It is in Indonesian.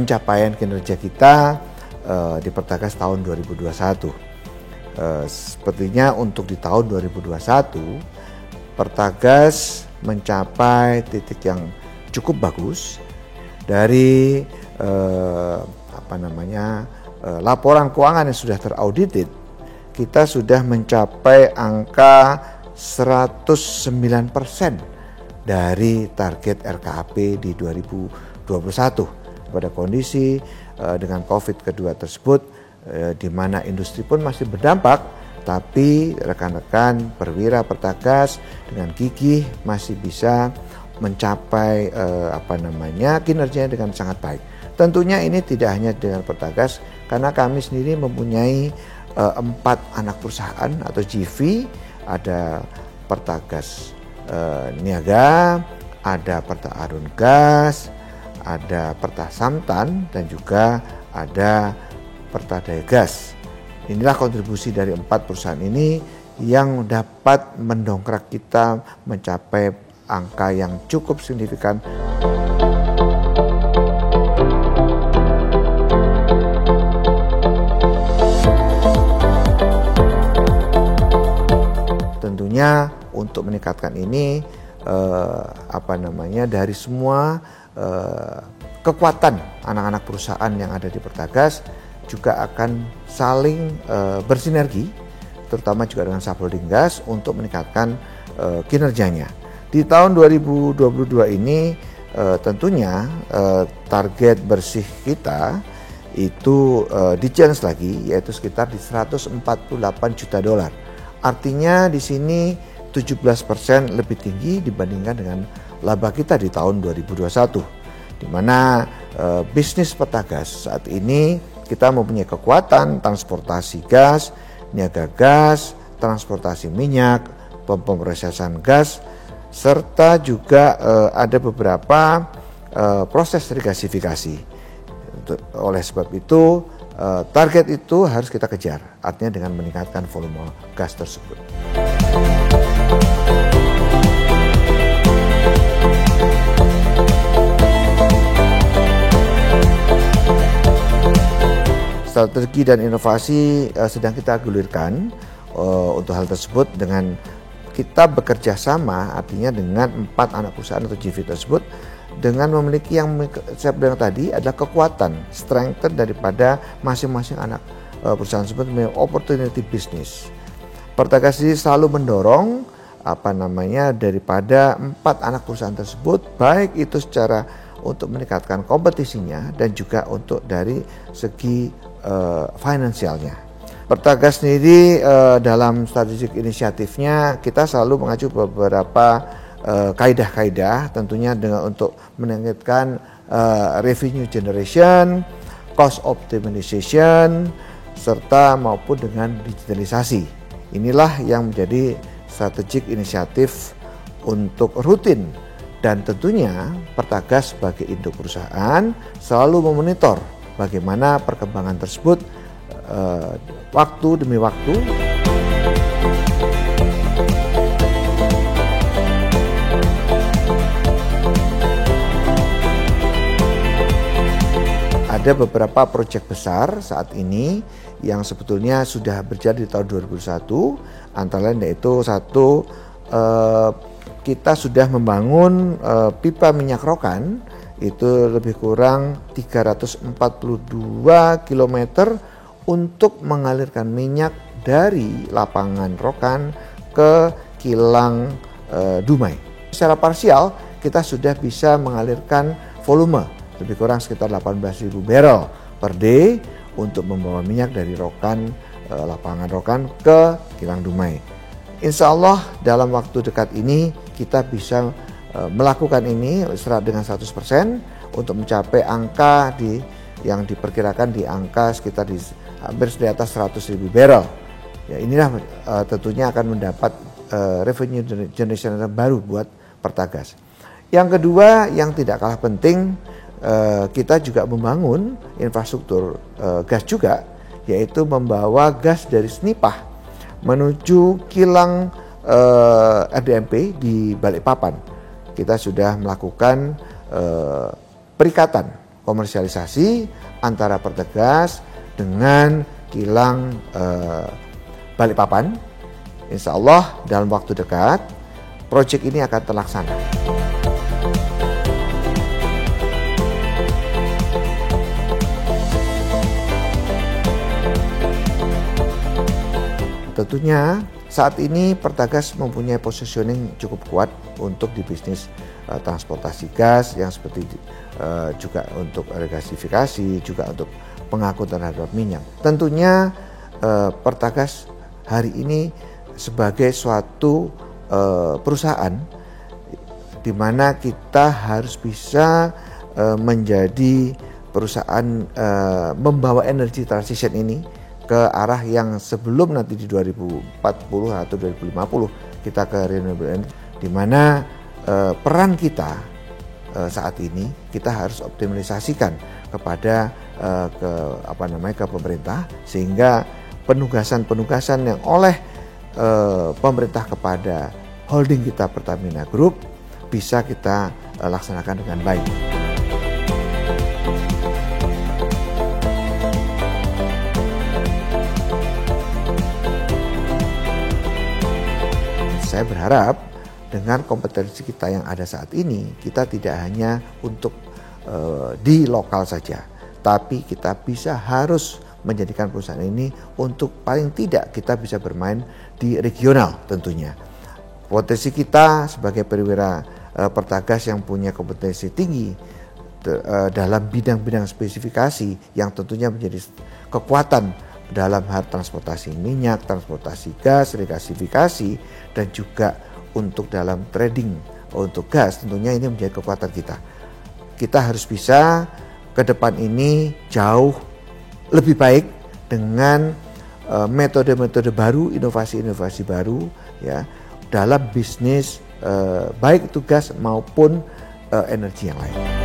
pencapaian kinerja kita di Pertagas tahun 2021. Sepertinya untuk di tahun 2021 Pertagas mencapai titik yang cukup bagus dari laporan keuangan yang sudah teraudited. Kita sudah mencapai angka 109% dari target RKAP di 2021 pada kondisi dengan COVID kedua tersebut, di mana industri pun masih berdampak, tapi rekan-rekan perwira Pertagas dengan gigih masih bisa mencapai kinerjanya dengan sangat baik. Tentunya ini tidak hanya dengan Pertagas, karena kami sendiri mempunyai 4 anak perusahaan atau JV, ada Pertagas Niaga, ada Perta Arun Gas, ada Perta Samtan, dan juga ada Perta Daya Gas. Inilah kontribusi dari 4 perusahaan ini yang dapat mendongkrak kita mencapai angka yang cukup signifikan. Tentunya untuk meningkatkan ini dari semua kekuatan anak-anak perusahaan yang ada di Pertagas juga akan saling bersinergi, terutama juga dengan Saproding Gas untuk meningkatkan kinerjanya. Di tahun 2022 ini tentunya target bersih kita itu di-challenge lagi, yaitu sekitar di $148 juta. Artinya di sini 17% lebih tinggi dibandingkan dengan laba kita di tahun 2021, di mana bisnis Pertagas saat ini kita mempunyai kekuatan transportasi gas, niaga gas, transportasi minyak, pemrosesan gas, serta juga ada beberapa proses regasifikasi. Oleh sebab itu target itu harus kita kejar, artinya dengan meningkatkan volume gas tersebut. Strategi dan inovasi sedang kita gulirkan untuk hal tersebut dengan kita bekerja sama, artinya dengan 4 anak perusahaan atau JV tersebut, dengan memiliki yang saya bilang tadi adalah kekuatan, strength daripada masing-masing anak perusahaan tersebut memiliki opportunity bisnis. Pertagas ini selalu mendorong daripada 4 anak perusahaan tersebut, baik itu secara untuk meningkatkan kompetisinya dan juga untuk dari segi finansialnya. Pertagas sendiri dalam strategic inisiatifnya kita selalu mengacu beberapa kaidah-kaidah, tentunya dengan untuk meningkatkan revenue generation, cost optimization, serta maupun dengan digitalisasi. Inilah yang menjadi strategic inisiatif untuk rutin, dan tentunya Pertagas sebagai induk perusahaan selalu memonitor bagaimana perkembangan tersebut waktu demi waktu. Ada beberapa proyek besar saat ini yang sebetulnya sudah berjalan di tahun 2021, antara lain yaitu satu, kita sudah membangun pipa minyak rokan itu lebih kurang 342 km untuk mengalirkan minyak dari lapangan rokan ke kilang Dumai. Secara parsial kita sudah bisa mengalirkan volume lebih kurang sekitar 18.000 barrel per day untuk membawa minyak dari rokan, lapangan rokan ke kilang Dumai. Insya Allah dalam waktu dekat ini kita bisa melakukan ini dengan 100% untuk mencapai angka yang diperkirakan di angka sekitar hampir di atas 100.000 barrel. Ya, inilah tentunya akan mendapat revenue generation baru buat Pertagas. Yang kedua yang tidak kalah penting, kita juga membangun infrastruktur gas juga, yaitu membawa gas dari Snipah menuju kilang RDMP di Balikpapan. Kita sudah melakukan perikatan komersialisasi antara Pertegas dengan kilang Balikpapan. Insya Allah dalam waktu dekat proyek ini akan terlaksana. Tentunya saat ini Pertagas mempunyai positioning cukup kuat untuk di bisnis transportasi gas yang seperti juga untuk regasifikasi, juga untuk pengangkutan terhadap minyak. Tentunya Pertagas hari ini sebagai suatu perusahaan di mana kita harus bisa menjadi perusahaan membawa energi transition ini ke arah yang sebelum nanti di 2040 atau 2050 kita ke renewable energy, di mana peran kita saat ini kita harus optimalisasikan kepada ke pemerintah, sehingga penugasan-penugasan yang oleh pemerintah kepada holding kita Pertamina Group bisa kita laksanakan dengan baik. Saya berharap dengan kompetensi kita yang ada saat ini, kita tidak hanya untuk di lokal saja, tapi kita harus menjadikan perusahaan ini untuk paling tidak kita bisa bermain di regional tentunya. Potensi kita sebagai perwira Pertagas yang punya kompetensi tinggi dalam bidang-bidang spesifikasi yang tentunya menjadi kekuatan dalam hal transportasi minyak, transportasi gas, regasifikasi, dan juga untuk dalam trading untuk gas, tentunya ini menjadi kekuatan kita. Kita harus bisa ke depan ini jauh lebih baik dengan metode-metode baru, inovasi-inovasi baru ya dalam bisnis baik itu gas maupun energi yang lain.